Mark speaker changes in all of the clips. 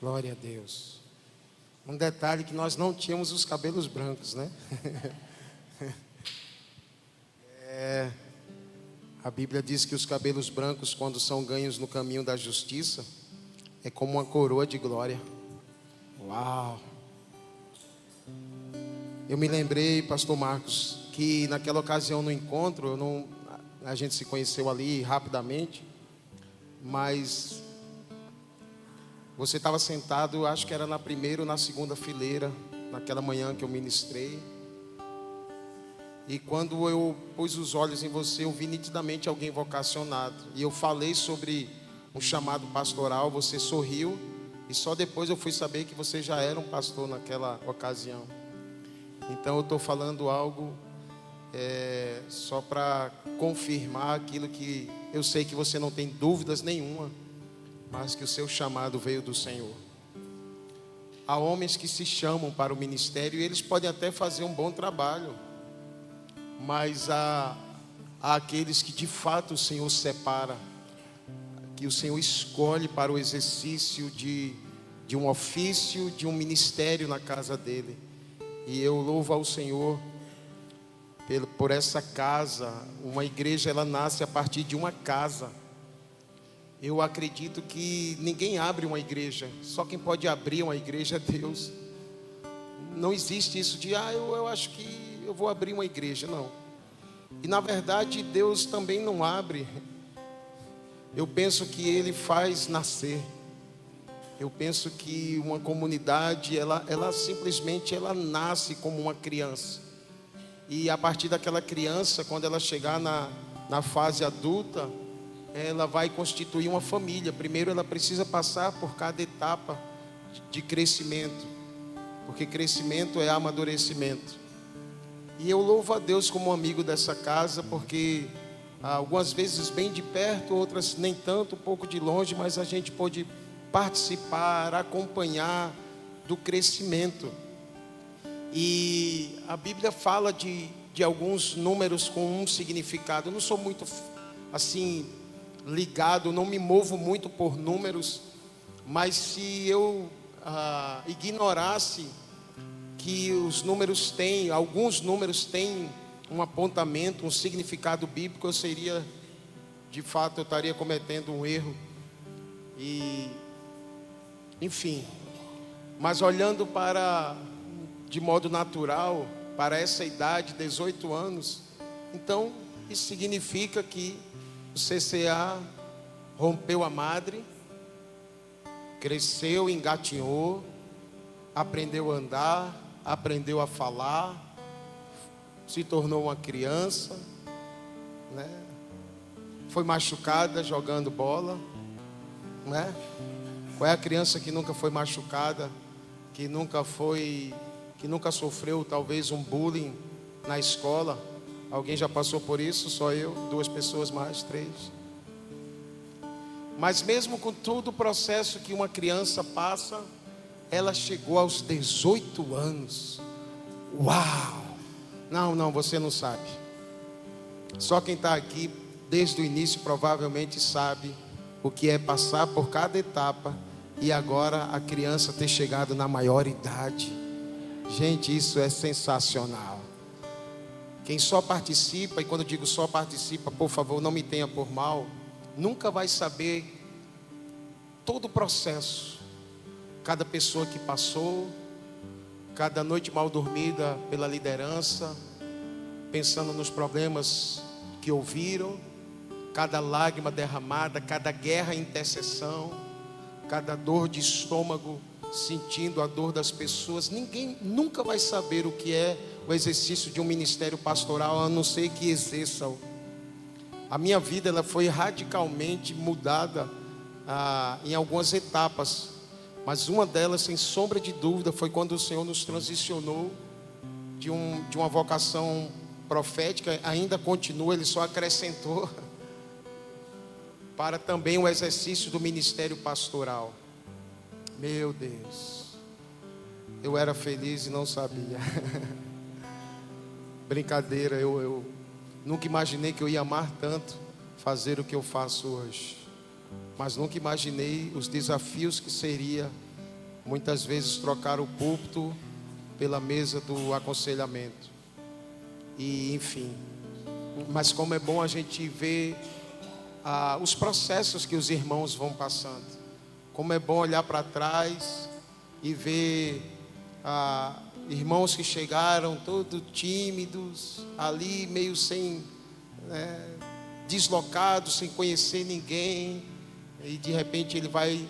Speaker 1: Glória a Deus. Um detalhe que nós não tínhamos os cabelos brancos, né? A Bíblia diz que os cabelos brancos, quando são ganhos no caminho da justiça, é como uma coroa de glória. Uau! Eu me lembrei, pastor Marcos, que naquela ocasião no encontro, a gente se conheceu ali rapidamente, mas você estava sentado, acho que era na primeira ou na segunda fileira, naquela manhã que eu ministrei. E quando eu pus os olhos em você, eu vi nitidamente alguém vocacionado. E eu falei sobre um chamado pastoral, você sorriu. E só depois eu fui saber que você já era um pastor naquela ocasião. Então eu estou falando algo só para confirmar aquilo que eu sei que você não tem dúvidas nenhuma, mas que o seu chamado veio do Senhor. Há homens que se chamam para o ministério e eles podem até fazer um bom trabalho, mas há aqueles que de fato o Senhor separa, que o Senhor escolhe para o exercício de um ofício, de um ministério na casa dele. E eu louvo ao Senhor por essa casa. Uma igreja, ela nasce a partir de uma casa. Eu acredito que ninguém abre uma igreja, só quem pode abrir uma igreja é Deus. Não existe isso de, eu acho que eu vou abrir uma igreja, não. E na verdade Deus também não abre. Eu penso que Ele faz nascer. Eu penso que uma comunidade, ela simplesmente nasce como uma criança. E a partir daquela criança, quando ela chegar na fase adulta, ela vai constituir uma família. Primeiro ela precisa passar por cada etapa de crescimento, porque crescimento é amadurecimento. E eu louvo a Deus como amigo dessa casa, porque algumas vezes bem de perto, outras nem tanto, um pouco de longe, mas a gente pôde participar, acompanhar do crescimento. E a Bíblia fala de alguns números com um significado. Eu não sou muito assim ligado, não me movo muito por números, mas se eu ignorasse que os números têm, alguns números têm um apontamento, um significado bíblico, eu seria, de fato, eu estaria cometendo um erro. E, enfim, mas olhando de modo natural, para essa idade, 18 anos, então, isso significa que o CCA rompeu a madre, cresceu, engatinhou, aprendeu a andar, aprendeu a falar, se tornou uma criança, né? Foi machucada jogando bola, né? Qual é a criança que nunca foi machucada, que nunca sofreu talvez um bullying na escola? Alguém já passou por isso? Só eu, 2 pessoas mais, 3. Mas mesmo com todo o processo que uma criança passa, ela chegou aos 18 anos. Uau! Não, você não sabe. Só quem está aqui desde o início provavelmente sabe o que é passar por cada etapa e agora a criança ter chegado na maior idade. Gente, isso é sensacional. Quem só participa, e quando eu digo só participa, por favor, não me tenha por mal, nunca vai saber todo o processo. Cada pessoa que passou, cada noite mal dormida pela liderança, pensando nos problemas que ouviram, cada lágrima derramada, cada guerra em intercessão, cada dor de estômago, sentindo a dor das pessoas. Ninguém nunca vai saber o que é o exercício de um ministério pastoral, a não ser que exerça-o. A minha vida, ela foi radicalmente mudada em algumas etapas, mas uma delas, sem sombra de dúvida, foi quando o Senhor nos transicionou de uma vocação profética. Ainda continua, Ele só acrescentou para também o exercício do ministério pastoral. Meu Deus, eu era feliz e não sabia. Brincadeira, eu nunca imaginei que eu ia amar tanto fazer o que eu faço hoje. Mas nunca imaginei os desafios que seria muitas vezes trocaram o púlpito pela mesa do aconselhamento. E enfim, mas como é bom a gente ver os processos que os irmãos vão passando. Como é bom olhar para trás e ver irmãos que chegaram todos tímidos, ali meio sem, deslocados, sem conhecer ninguém, e de repente ele vai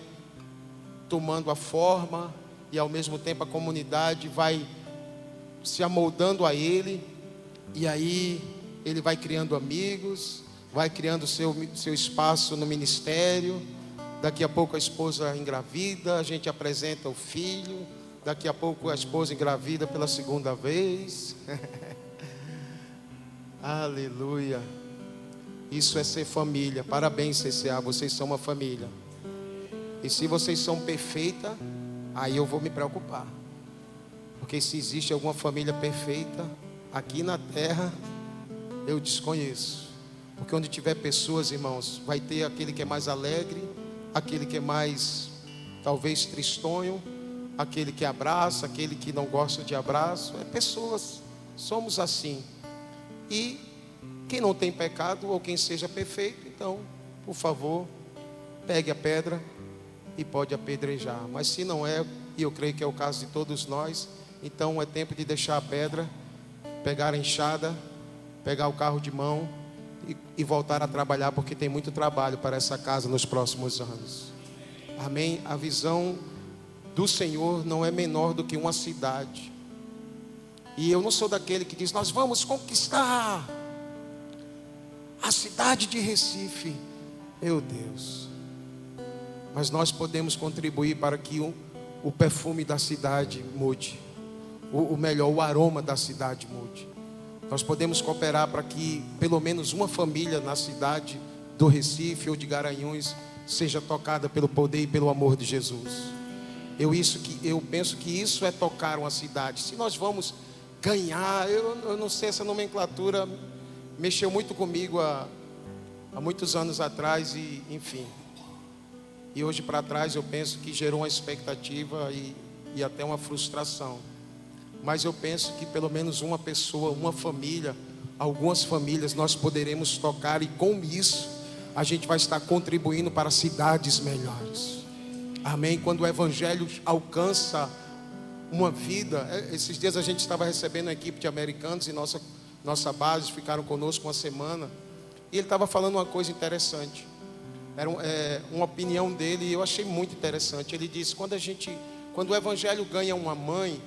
Speaker 1: tomando a forma, e ao mesmo tempo a comunidade vai se amoldando a ele, e aí ele vai criando amigos, vai criando seu espaço no ministério. Daqui a pouco a esposa engravida, a gente apresenta o filho. Daqui a pouco a esposa engravida pela segunda vez. Aleluia. Isso é ser família. Parabéns, CCA, vocês são uma família. E se vocês são perfeitas, aí eu vou me preocupar. Porque se existe alguma família perfeita aqui na terra, eu desconheço. Porque onde tiver pessoas, irmãos, vai ter aquele que é mais alegre, aquele que é mais, talvez, tristonho, aquele que abraça, aquele que não gosta de abraço. É pessoas, somos assim. E quem não tem pecado, ou quem seja perfeito, então, por favor, pegue a pedra e pode apedrejar. Mas se não é, e eu creio que é o caso de todos nós, então é tempo de deixar a pedra, pegar a enxada, pegar o carro de mão e voltar a trabalhar, porque tem muito trabalho para essa casa nos próximos anos. Amém? A visão do Senhor não é menor do que uma cidade. E eu não sou daquele que diz: nós vamos conquistar a cidade de Recife. Meu Deus. Mas nós podemos contribuir para que o perfume da cidade mude. O aroma da cidade mude. Nós podemos cooperar para que pelo menos uma família na cidade do Recife ou de Garanhuns seja tocada pelo poder e pelo amor de Jesus. Eu penso que isso é tocar uma cidade. Se nós vamos ganhar, eu não sei, essa nomenclatura mexeu muito comigo há muitos anos atrás e enfim. E hoje para trás eu penso que gerou uma expectativa e até uma frustração. Mas eu penso que pelo menos uma pessoa, uma família, algumas famílias nós poderemos tocar, e com isso a gente vai estar contribuindo para cidades melhores. Amém? Quando o evangelho alcança uma vida, esses dias a gente estava recebendo uma equipe de americanos em nossa base, ficaram conosco uma semana, e ele estava falando uma coisa interessante. Era uma opinião dele e eu achei muito interessante. Ele disse: quando o evangelho ganha uma mãe,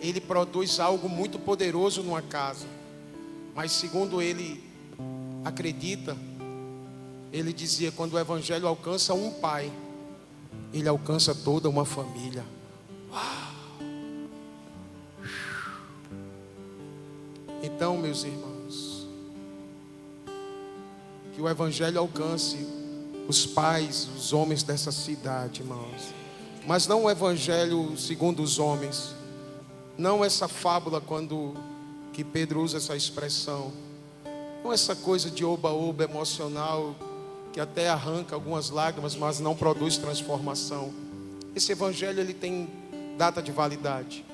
Speaker 1: ele produz algo muito poderoso numa casa. Mas segundo ele acredita, ele dizia: quando o evangelho alcança um pai, ele alcança toda uma família. Uau! Então, meus irmãos, que o evangelho alcance os pais, os homens dessa cidade, irmãos. Mas não o evangelho segundo os homens. Não essa fábula que Pedro usa essa expressão. Não essa coisa de oba-oba emocional que até arranca algumas lágrimas, mas não produz transformação. Esse evangelho, ele tem data de validade.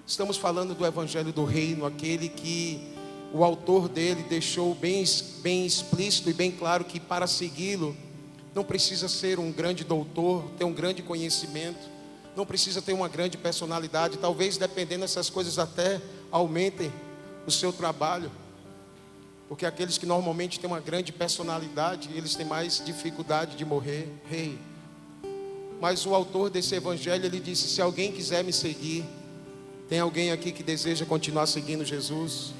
Speaker 1: Estamos falando do evangelho do reino, aquele que o autor dele deixou bem explícito e bem claro que para segui-lo não precisa ser um grande doutor, ter um grande conhecimento, não precisa ter uma grande personalidade. Talvez, dependendo dessas coisas, até aumentem o seu trabalho, porque aqueles que normalmente têm uma grande personalidade, eles têm mais dificuldade de morrer. Mas o autor desse evangelho, ele disse: se alguém quiser me seguir, tem alguém aqui que deseja continuar seguindo Jesus?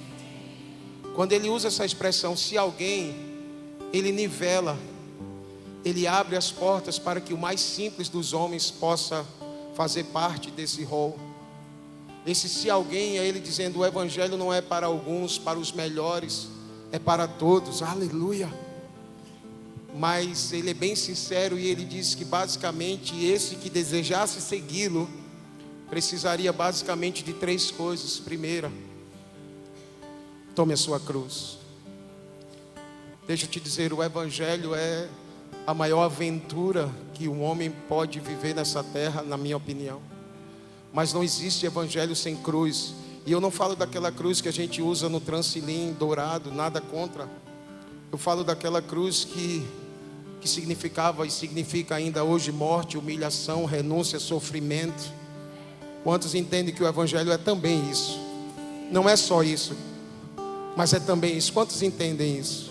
Speaker 1: Quando ele usa essa expressão, se alguém, ele nivela, ele abre as portas para que o mais simples dos homens possa fazer parte desse rol. Esse se alguém é ele dizendo: o evangelho não é para alguns, para os melhores, é para todos. Aleluia. Mas ele é bem sincero e ele diz que basicamente esse que desejasse segui-lo precisaria basicamente de 3 coisas. Primeira, tome a sua cruz. Deixa eu te dizer, o evangelho é a maior aventura que um homem pode viver nessa terra, na minha opinião. Mas não existe evangelho sem cruz. E eu não falo daquela cruz que a gente usa no Transilim dourado, nada contra. Eu falo daquela cruz que significava e significa ainda hoje morte, humilhação, renúncia, sofrimento. Quantos entendem que o evangelho é também isso? Não é só isso, mas é também isso. Quantos entendem isso?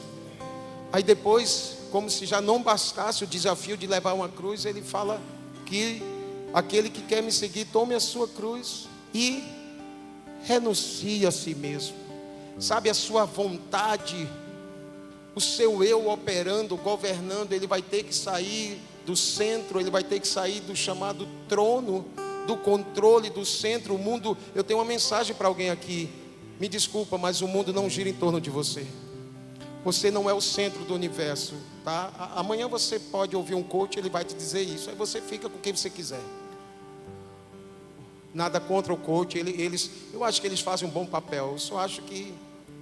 Speaker 1: Aí depois, como se já não bastasse o desafio de levar uma cruz, ele fala que aquele que quer me seguir, tome a sua cruz e renuncie a si mesmo. Sabe, a sua vontade, o seu eu operando, governando, ele vai ter que sair do centro, ele vai ter que sair do chamado trono, do controle do centro. O mundo, eu tenho uma mensagem para alguém aqui, me desculpa, mas o mundo não gira em torno de você. Você não é o centro do universo, tá? Amanhã você pode ouvir um coach, ele vai te dizer isso, aí você fica com quem você quiser. Nada contra o coach, eu acho que eles fazem um bom papel. Eu só acho que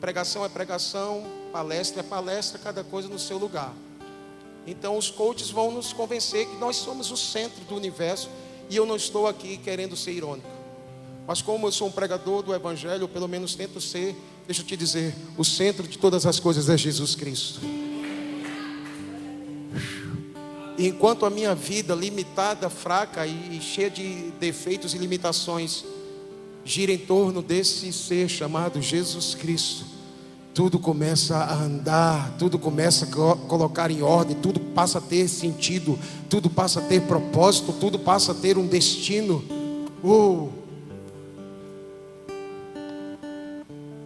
Speaker 1: pregação é pregação, palestra é palestra, cada coisa no seu lugar. Então os coaches vão nos convencer que nós somos o centro do universo. E eu não estou aqui querendo ser irônico, mas como eu sou um pregador do evangelho, ou pelo menos tento ser, deixa eu te dizer, o centro de todas as coisas é Jesus Cristo. E enquanto a minha vida limitada, fraca e cheia de defeitos e limitações gira em torno desse ser chamado Jesus Cristo, tudo começa a andar, tudo começa a colocar em ordem, tudo passa a ter sentido, tudo passa a ter propósito, tudo passa a ter um destino.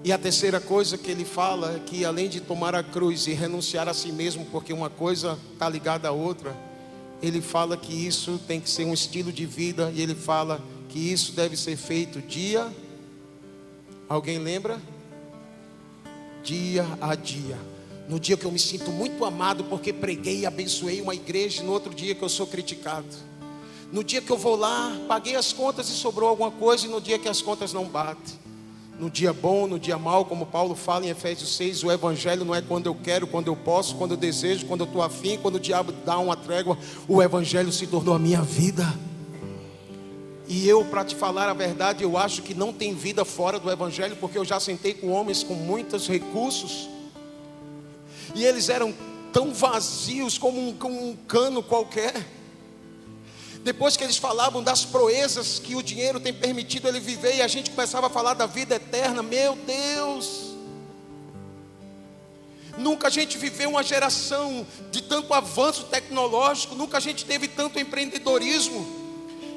Speaker 1: E a terceira coisa que ele fala é que além de tomar a cruz e renunciar a si mesmo, porque uma coisa está ligada à outra, ele fala que isso tem que ser um estilo de vida, e ele fala que isso deve ser feito dia, alguém lembra? Dia a dia. No dia que eu me sinto muito amado porque preguei e abençoei uma igreja, no outro dia que eu sou criticado. No dia que eu vou lá, paguei as contas e sobrou alguma coisa, e no dia que as contas não batem. No dia bom, no dia mau, como Paulo fala em Efésios 6, o evangelho não é quando eu quero, quando eu posso, quando eu desejo, quando eu estou afim, quando o diabo dá uma trégua. O evangelho se tornou a minha vida. E eu, para te falar a verdade, eu acho que não tem vida fora do evangelho, porque eu já sentei com homens com muitos recursos, e eles eram tão vazios como um cano qualquer. Depois que eles falavam das proezas que o dinheiro tem permitido ele viver, e a gente começava a falar da vida eterna, meu Deus, nunca a gente viveu uma geração de tanto avanço tecnológico, nunca a gente teve tanto empreendedorismo,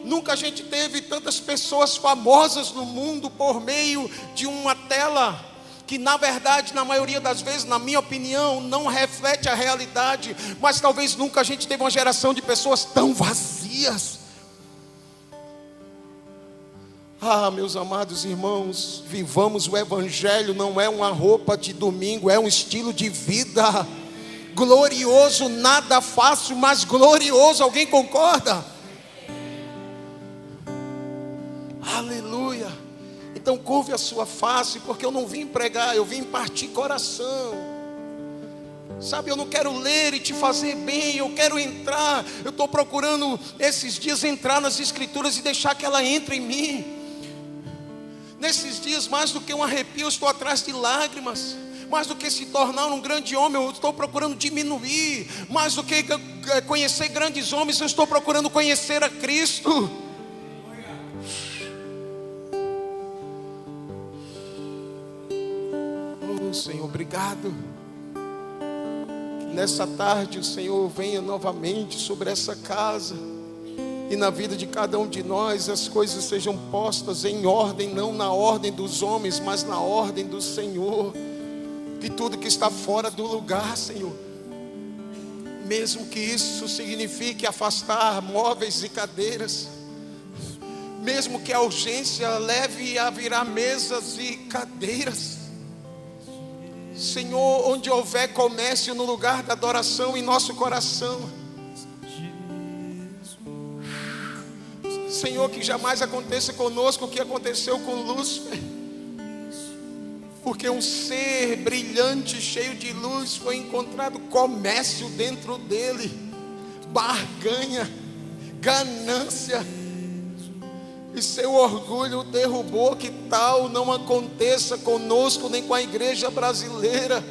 Speaker 1: nunca a gente teve tantas pessoas famosas no mundo por meio de uma tela, que na verdade, na maioria das vezes, na minha opinião, não reflete a realidade. Mas talvez nunca a gente teve uma geração de pessoas tão vazias. Meus amados irmãos, vivamos o evangelho, não é uma roupa de domingo, é um estilo de vida glorioso, nada fácil, mas glorioso. Alguém concorda? Aleluia. Então curve a sua face, porque eu não vim pregar, eu vim partir coração. Sabe, eu não quero ler e te fazer bem, eu quero entrar. Eu estou procurando esses dias entrar nas escrituras e deixar que ela entre em mim. Nesses dias, mais do que um arrepio, eu estou atrás de lágrimas. Mais do que se tornar um grande homem, eu estou procurando diminuir. Mais do que conhecer grandes homens, eu estou procurando conhecer a Cristo. Senhor, obrigado. Que nessa tarde o Senhor venha novamente sobre essa casa, e na vida de cada um de nós as coisas sejam postas em ordem, não na ordem dos homens, mas na ordem do Senhor. Que tudo que está fora do lugar, Senhor, mesmo que isso signifique afastar móveis e cadeiras, mesmo que a urgência leve a virar mesas e cadeiras, Senhor, onde houver comércio no lugar da adoração em nosso coração, Senhor, que jamais aconteça conosco o que aconteceu com Lúcifer, porque um ser brilhante, cheio de luz, foi encontrado comércio dentro dele. barganha, ganância e seu orgulho derrubou. Que tal não aconteça conosco nem com a igreja brasileira?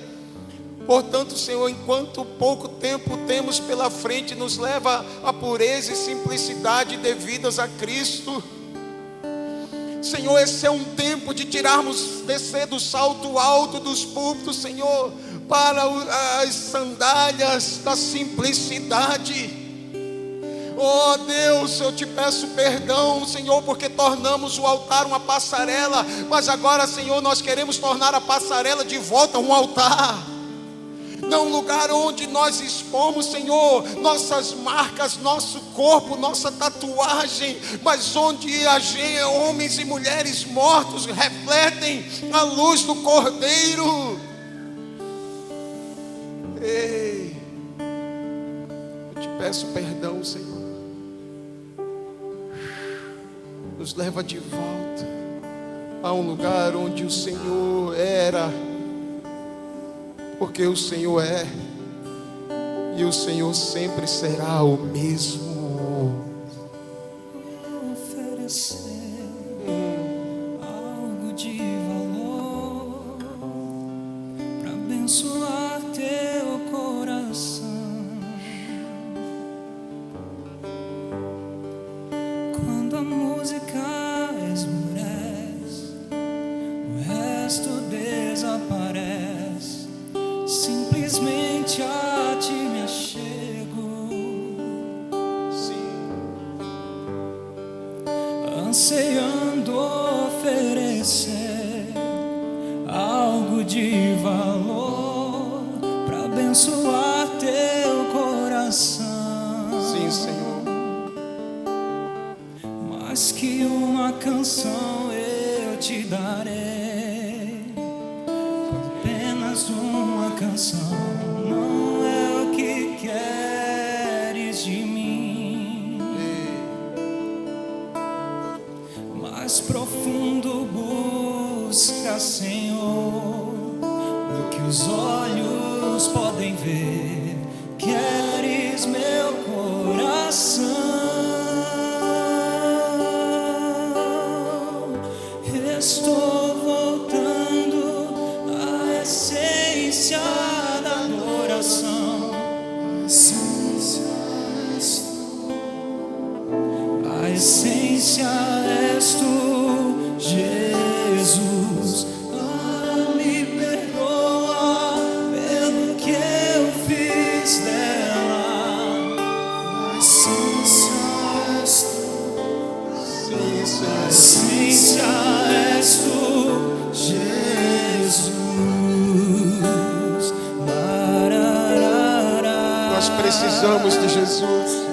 Speaker 1: Portanto, Senhor, enquanto pouco tempo temos pela frente, nos leva à pureza e simplicidade devidas a Cristo. Senhor, esse é um tempo de descer do salto alto dos púlpitos, Senhor, para as sandálias da simplicidade. Oh Deus, eu te peço perdão, Senhor, porque tornamos o altar uma passarela, mas agora, Senhor, nós queremos tornar a passarela de volta um altar. Não um lugar onde nós expomos, Senhor, nossas marcas, nosso corpo, nossa tatuagem, mas onde homens e mulheres mortos refletem a luz do Cordeiro. Ei, eu te peço perdão, Senhor. Nos leva de volta a um lugar onde o Senhor era, porque o Senhor é, e o Senhor sempre será o mesmo.
Speaker 2: Oferecer algo de valor para abençoar teu coração. Quando a música esmorece, o resto desaparece. Simplesmente a ti me achego, ansiando oferecer algo de valor para abençoar teu coração.
Speaker 1: Sim, Senhor.
Speaker 2: Mais que uma canção eu te darei, apenas uma canção não é o que queres de mim. Mais profundo busca, Senhor, o que os olhos podem ver. Queres meu coração. Estou voltando à essência da adoração. A essência és tu, Jesus. Me perdoa pelo que eu fiz dela. A essência és tu.
Speaker 1: Sim, Senhor.
Speaker 2: A essência és tu, Jesus.
Speaker 1: Nós precisamos de Jesus.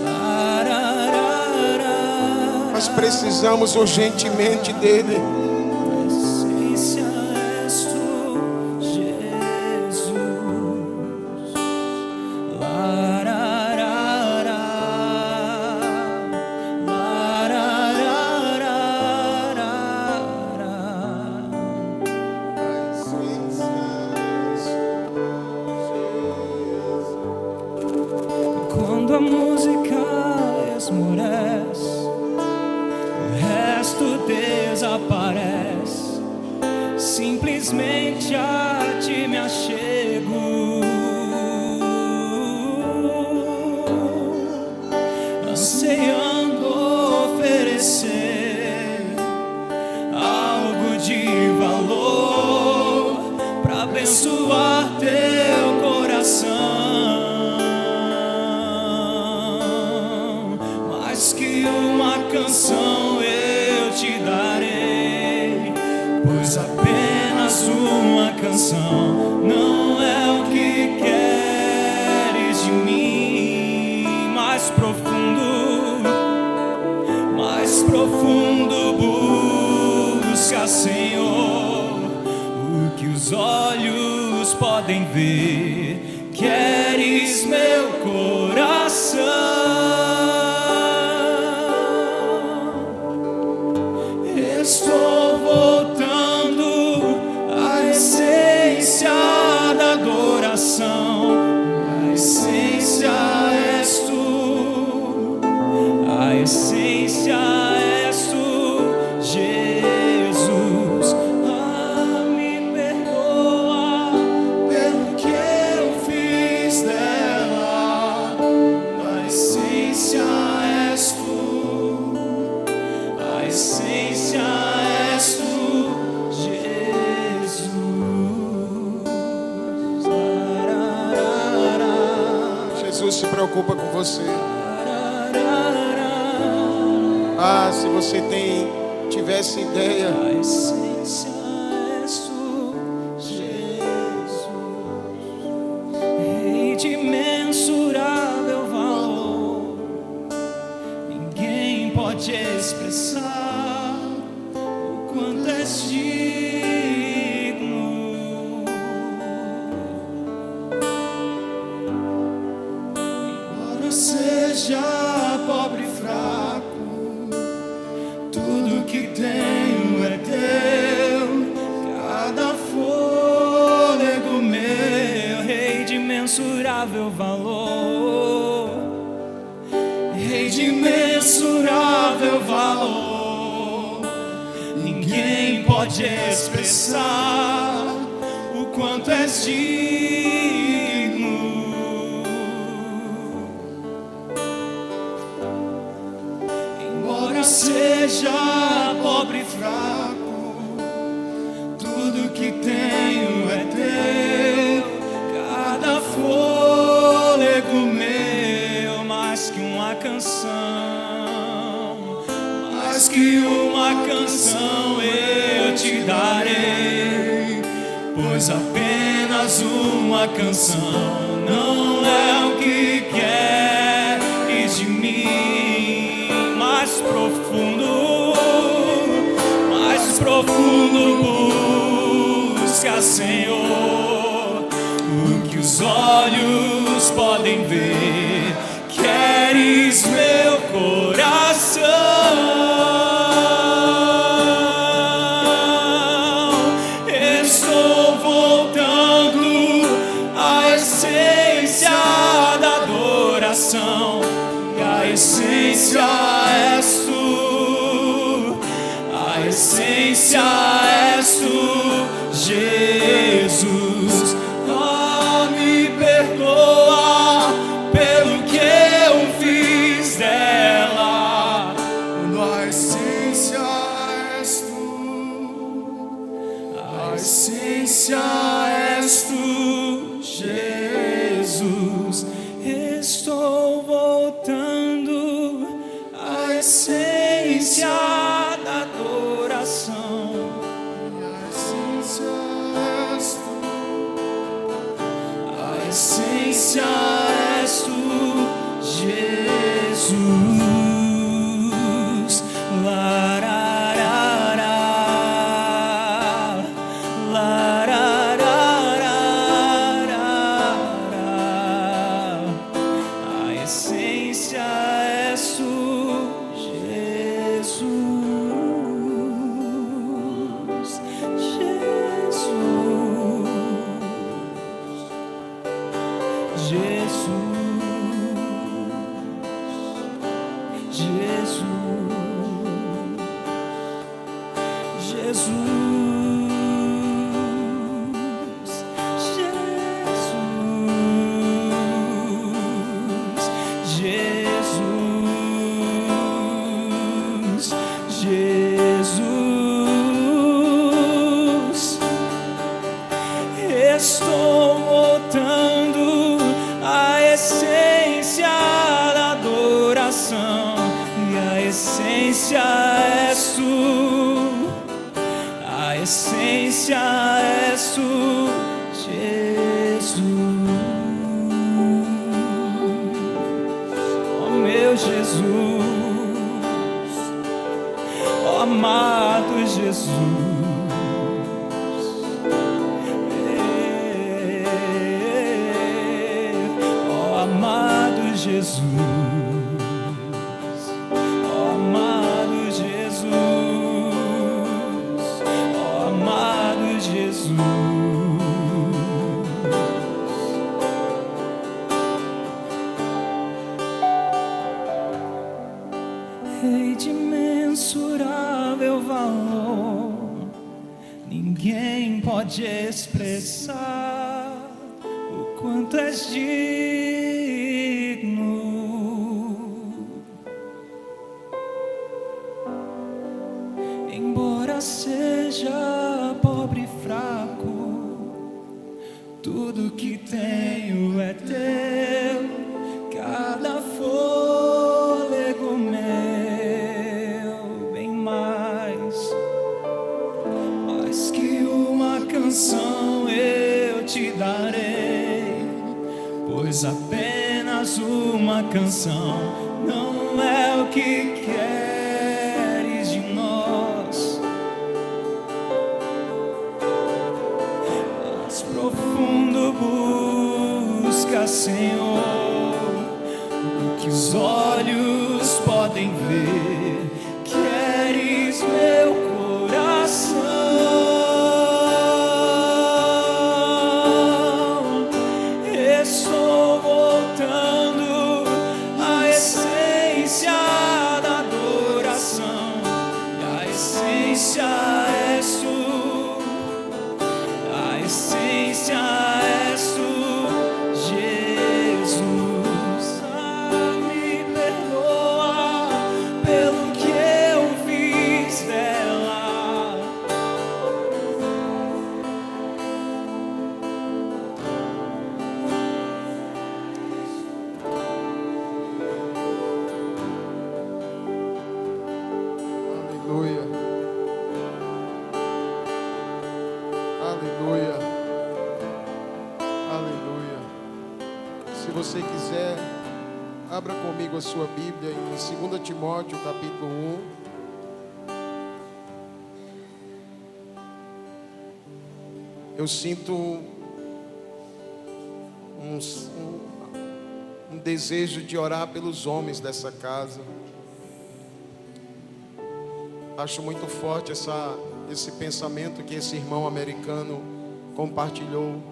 Speaker 1: Nós precisamos urgentemente dele.
Speaker 2: A essência és tu, Jesus. Quando a música esmorece, o resto desaparece. Simplesmente a ti me achego, ansiando oferecer algo de valor para abençoar teu coração. Mais que uma canção eu te darei, pois apenas uma canção não é o que queres de mim. Mais profundo busca, Senhor, o que os olhos podem ver. Queres meu coração. Estou voltando à essência da adoração. A essência és tu,
Speaker 1: preocupa com você. Ah, se você tivesse ideia.
Speaker 2: A essência és tu, Jesus, Rei de imensurável valor. Ninguém pode expressar o quanto és digno. Embora seja pobre e fraco, tudo que tenho é teu, cada fôlego meu. Rei de imensurável valor, Rei de imensurável valor. Ninguém pode expressar o quanto és digno. Embora seja pobre e fraco, tudo que tenho é teu, cada fôlego meu. Mais que uma canção, mais que uma canção eu te darei, pois apenas uma canção não é o que queres de mim. Mais profundo busca, Senhor, o que os olhos podem ver. Queres meu coração, estou voltando à essência da adoração, e a essência és tu, a essência és tu, Jesus. Oh, me perdoa pelo que eu fiz dela, quando a essência és tu, a essência és tu, Jesus. Estou voltando à essência da adoração, a essência és tu, a essência és tu, Jesus. Lararara, lararara, a essência és tu, Jesus, Jesus, Jesus, Jesus, Jesus. Estou voltando à essência da adoração, e a essência és tu, a essência és tu, Jesus. Oh meu Jesus, oh amado Jesus. Jesus, oh amado Jesus, oh amado Jesus. Rei de imensurável valor, ninguém pode expressar o quanto és digno. Embora seja pobre e fraco, tudo que tenho é teu, cada canção não é o que queres de nós. Mais profundo busca, Senhor, o que os olhos podem ver. Queres meu coração. Estou voltando à essência da adoração, e a essência és tu, a essência és tu, Jesus. Me perdoa pelo que eu fiz dela.
Speaker 1: Aleluia. Aleluia. Aleluia. Se você quiser, abra comigo a sua Bíblia em 2 Timóteo, capítulo 1. Eu sinto um desejo de orar pelos homens dessa casa. Acho muito forte esse pensamento que esse irmão americano compartilhou.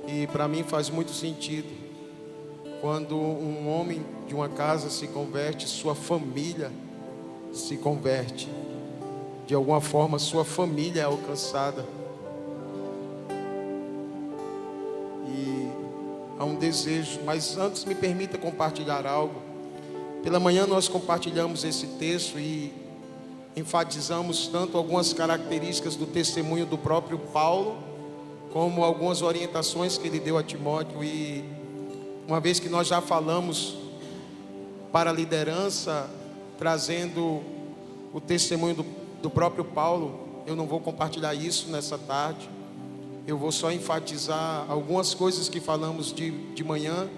Speaker 1: E para mim faz muito sentido. Quando um homem de uma casa se converte, sua família se converte. De alguma forma, sua família é alcançada. E há um desejo. Mas antes, me permita compartilhar algo. Pela manhã nós compartilhamos esse texto e enfatizamos tanto algumas características do testemunho do próprio Paulo, como algumas orientações que ele deu a Timóteo. E uma vez que nós já falamos para a liderança, trazendo o testemunho do próprio Paulo, eu não vou compartilhar isso nessa tarde. Eu vou só enfatizar algumas coisas que falamos de manhã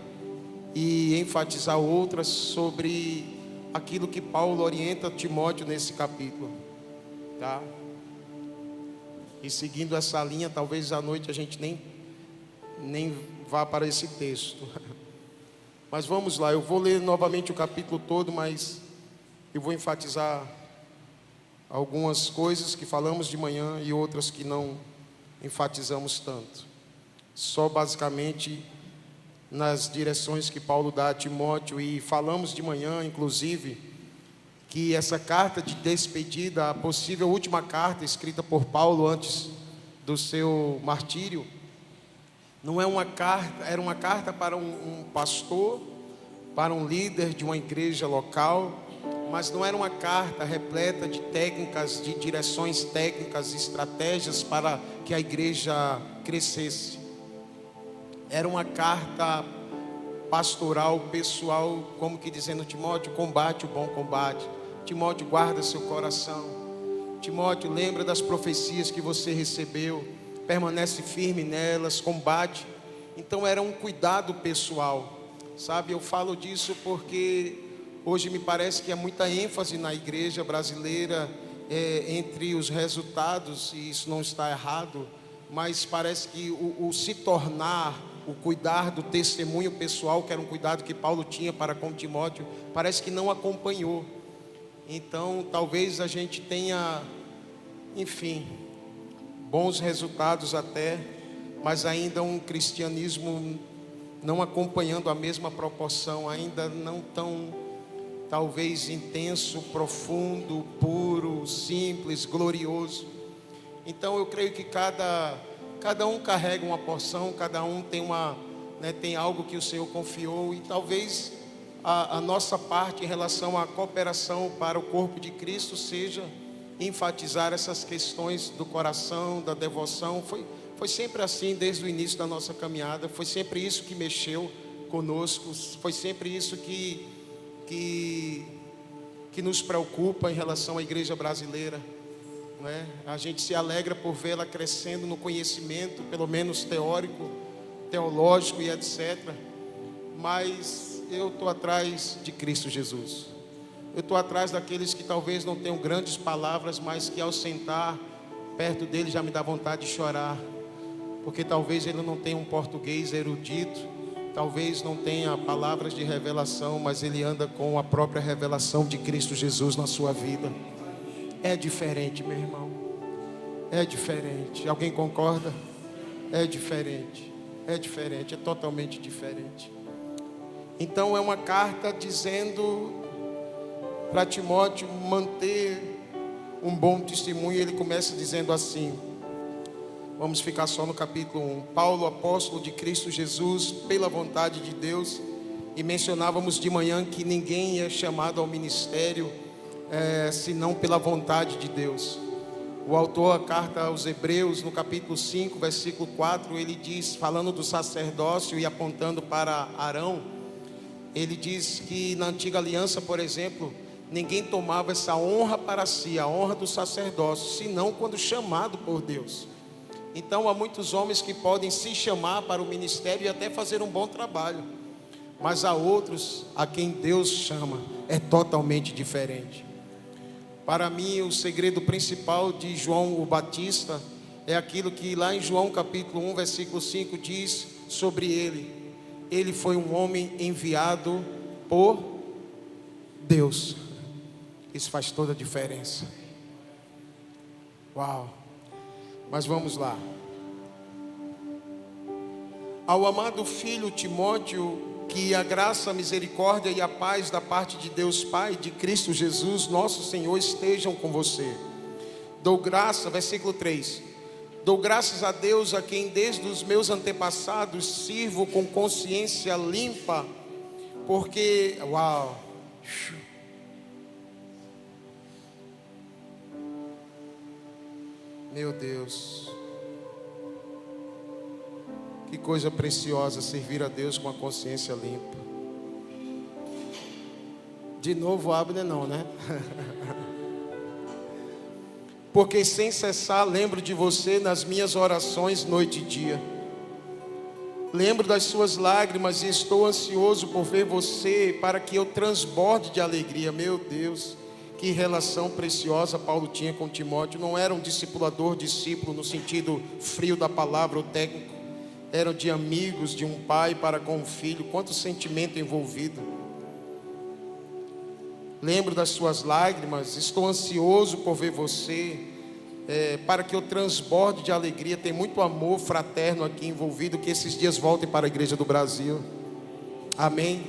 Speaker 1: e enfatizar outras sobre aquilo que Paulo orienta Timóteo nesse capítulo, tá? E seguindo essa linha, talvez à noite a gente nem vá para esse texto. Mas vamos lá, eu vou ler novamente o capítulo todo, mas eu vou enfatizar algumas coisas que falamos de manhã e outras que não enfatizamos tanto. Só basicamente nas direções que Paulo dá a Timóteo. E falamos de manhã, inclusive, que essa carta de despedida, a possível última carta escrita por Paulo antes do seu martírio, não é uma carta, era uma carta para um pastor, para um líder de uma igreja local, mas não era uma carta repleta de técnicas, de direções técnicas, estratégias para que a igreja crescesse. Era uma carta pastoral, pessoal, como que dizendo: Timóteo, combate o bom combate. Timóteo, guarda seu coração. Timóteo, lembra das profecias que você recebeu, permanece firme nelas, combate. Então era um cuidado pessoal, sabe? Eu falo disso porque hoje me parece que há muita ênfase na igreja brasileira entre os resultados, e isso não está errado, mas parece que o se tornar, o cuidar do testemunho pessoal, que era um cuidado que Paulo tinha para com Timóteo, parece que não acompanhou. Então talvez a gente tenha, enfim, bons resultados até, mas ainda um cristianismo não acompanhando a mesma proporção, ainda não tão, talvez, intenso, profundo, puro, simples, glorioso. Então eu creio que cada um carrega uma porção, cada um tem tem algo que o Senhor confiou, e talvez a nossa parte em relação à cooperação para o corpo de Cristo seja enfatizar essas questões do coração, da devoção. Foi sempre assim desde o início da nossa caminhada, foi sempre isso que mexeu conosco, foi sempre isso que nos preocupa em relação à igreja brasileira. A gente se alegra por vê-la crescendo no conhecimento, pelo menos teórico, teológico e etc. Mas eu estou atrás de Cristo Jesus. Eu estou atrás daqueles que talvez não tenham grandes palavras, mas que ao sentar perto dele já me dá vontade de chorar. Porque talvez ele não tenha um português erudito, talvez não tenha palavras de revelação, mas ele anda com a própria revelação de Cristo Jesus na sua vida. É diferente, meu irmão. É diferente. Alguém concorda? É diferente. É diferente, é totalmente diferente. Então é uma carta dizendo para Timóteo manter um bom testemunho. Ele começa dizendo assim, vamos ficar só no capítulo 1. Paulo, apóstolo de Cristo Jesus, pela vontade de Deus. E mencionávamos de manhã que ninguém é chamado ao ministério senão pela vontade de Deus. O autor, a carta aos Hebreus, no capítulo 5, versículo 4, ele diz, falando do sacerdócio e apontando para Arão, ele diz que na antiga aliança, por exemplo, ninguém tomava essa honra para si, a honra do sacerdócio, senão quando chamado por Deus. Então há muitos homens que podem se chamar para o ministério e até fazer um bom trabalho, mas há outros a quem Deus chama, é totalmente diferente. Para mim, o segredo principal de João o Batista é aquilo que lá em João capítulo 1, versículo 5 diz sobre ele. Ele foi um homem enviado por Deus. Isso faz toda a diferença. Uau! Mas vamos lá. Ao amado filho Timóteo, que a graça, a misericórdia e a paz da parte de Deus Pai, de Cristo Jesus, nosso Senhor, estejam com você. Dou graça, versículo 3. Dou graças a Deus, a quem desde os meus antepassados sirvo com consciência limpa, porque, uau, meu Deus, que coisa preciosa servir a Deus com a consciência limpa. De novo, Abner não, né? Porque sem cessar lembro de você nas minhas orações noite e dia. Lembro das suas lágrimas e estou ansioso por ver você para que eu transborde de alegria. Meu Deus, que relação preciosa Paulo tinha com Timóteo. Não era um discipulador, discípulo no sentido frio da palavra ou técnico. Eram de amigos, de um pai para com um filho. Quanto sentimento envolvido. Lembro das suas lágrimas, estou ansioso por ver você, para que eu transborde de alegria. Tem muito amor fraterno aqui envolvido, que esses dias voltem para a igreja do Brasil. Amém?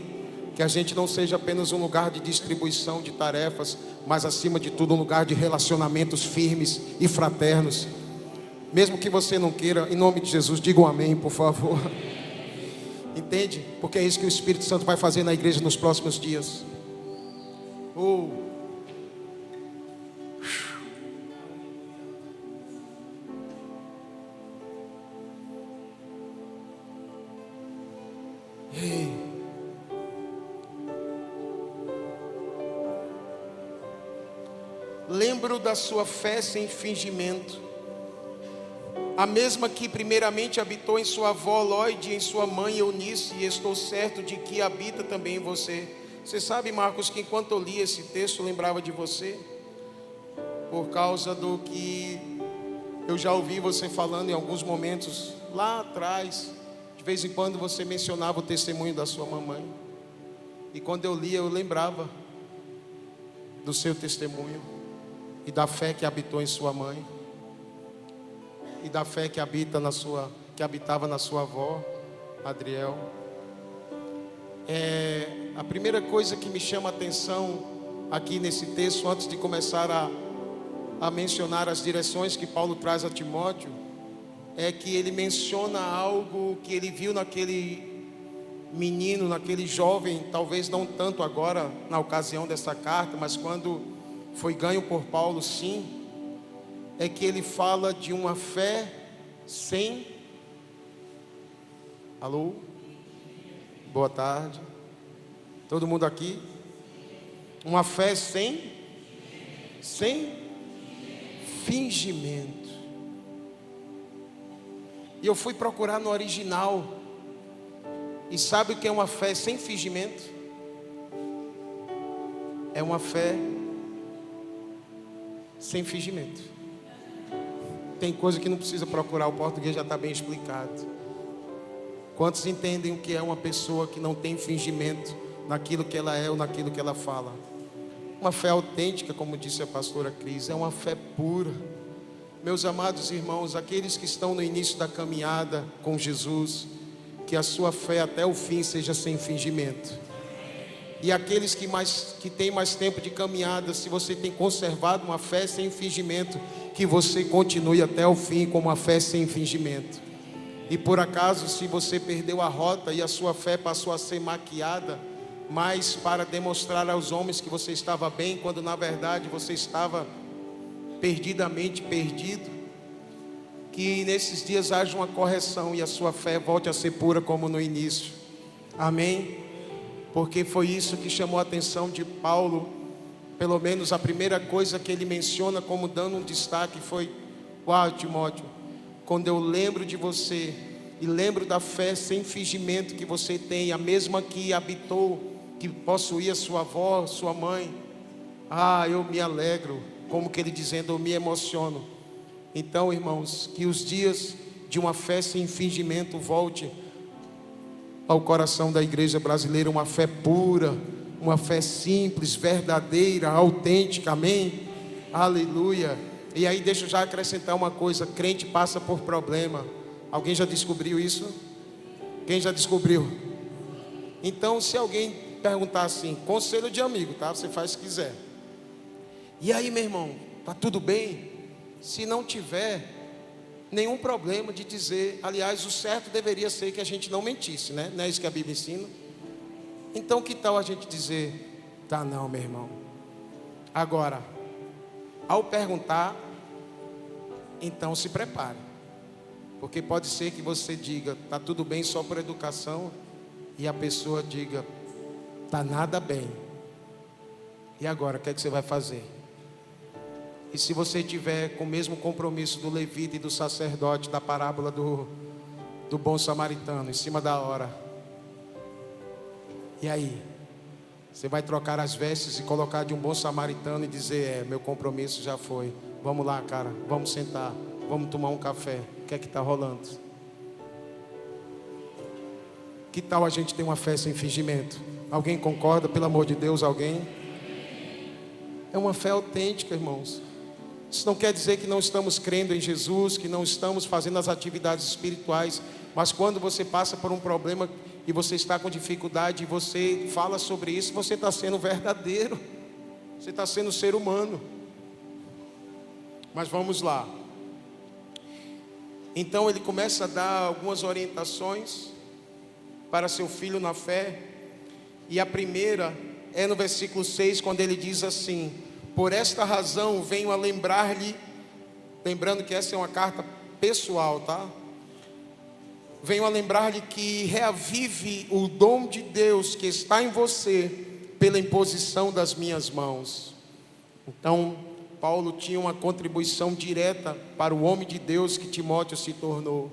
Speaker 1: Que a gente não seja apenas um lugar de distribuição de tarefas, mas acima de tudo um lugar de relacionamentos firmes e fraternos. Mesmo que você não queira, em nome de Jesus, diga um amém, por favor. Entende? Porque é isso que o Espírito Santo vai fazer na igreja nos próximos dias. Ei. Lembro da sua fé sem fingimento, a mesma que primeiramente habitou em sua avó Lóide e em sua mãe Eunice, e estou certo de que habita também em você. Você sabe, Marcos, que enquanto eu li esse texto eu lembrava de você, por causa do que eu já ouvi você falando em alguns momentos lá atrás. De vez em quando você mencionava o testemunho da sua mamãe, e quando eu lia eu lembrava do seu testemunho e da fé que habitou em sua mãe e da fé que habitava na sua avó Adriel. A primeira coisa que me chama a atenção aqui nesse texto, antes de começar a mencionar as direções que Paulo traz a Timóteo, é que ele menciona algo que ele viu naquele menino, naquele jovem, talvez não tanto agora na ocasião dessa carta, mas quando foi ganho por Paulo, sim. É que ele fala de uma fé sem... Alô? Boa tarde. Todo mundo aqui? Uma fé sem fingimento. E eu fui procurar no original E sabe o que é uma fé sem fingimento? É uma fé sem fingimento. Tem coisa que não precisa procurar, o português já está bem explicado. Quantos entendem o que é uma pessoa que não tem fingimento naquilo que ela é ou naquilo que ela fala? Uma fé autêntica, como disse a pastora Cris, é uma fé pura. Meus amados irmãos, aqueles que estão no início da caminhada com Jesus, que a sua fé até o fim seja sem fingimento. E aqueles que têm mais tempo de caminhada, se você tem conservado uma fé sem fingimento, que você continue até o fim com uma fé sem fingimento. E por acaso, se você perdeu a rota e a sua fé passou a ser maquiada, mas para demonstrar aos homens que você estava bem, quando na verdade você estava perdidamente perdido, que nesses dias haja uma correção e a sua fé volte a ser pura como no início. Amém? Porque foi isso que chamou a atenção de Paulo. Pelo menos a primeira coisa que ele menciona como dando um destaque foi: uau, Timóteo, quando eu lembro de você e lembro da fé sem fingimento que você tem, a mesma que habitou, que possuía sua avó, sua mãe, eu me alegro, como que ele dizendo, eu me emociono. Então, irmãos, que os dias de uma fé sem fingimento volte ao coração da igreja brasileira, uma fé pura, uma fé simples, verdadeira, autêntica, amém? Aleluia. E aí deixa eu já acrescentar uma coisa: crente passa por problema. Alguém já descobriu isso? Quem já descobriu? Então, se alguém perguntar assim, conselho de amigo, tá? Você faz se quiser. E aí, meu irmão, tá tudo bem? Se não tiver nenhum problema de dizer, aliás, o certo deveria ser que a gente não mentisse, né? Não é isso que a Bíblia ensina? Então, que tal a gente dizer, tá não, meu irmão. Agora, ao perguntar, então se prepare. Porque pode ser que você diga, tá tudo bem só por educação, e a pessoa diga, tá nada bem. E agora, o que é que você vai fazer? E se você tiver com o mesmo compromisso do levita e do sacerdote da parábola do bom samaritano, em cima da hora, e aí? Você vai trocar as vestes e colocar de um bom samaritano e dizer, meu compromisso já foi. Vamos lá, cara, vamos sentar, vamos tomar um café. O que é que está rolando? Que tal a gente ter uma fé sem fingimento? Alguém concorda, pelo amor de Deus, alguém? É uma fé autêntica, irmãos. Isso não quer dizer que não estamos crendo em Jesus, que não estamos fazendo as atividades espirituais, mas quando você passa por um problema e você está com dificuldade e você fala sobre isso, você está sendo verdadeiro, você está sendo ser humano. Mas vamos lá. Então ele começa a dar algumas orientações para seu filho na fé, e a primeira é no versículo 6, quando ele diz assim: por esta razão venho a lembrar-lhe, lembrando que essa é uma carta pessoal, tá? Venho a lembrar-lhe que reavive o dom de Deus que está em você pela imposição das minhas mãos. Então, Paulo tinha uma contribuição direta para o homem de Deus que Timóteo se tornou.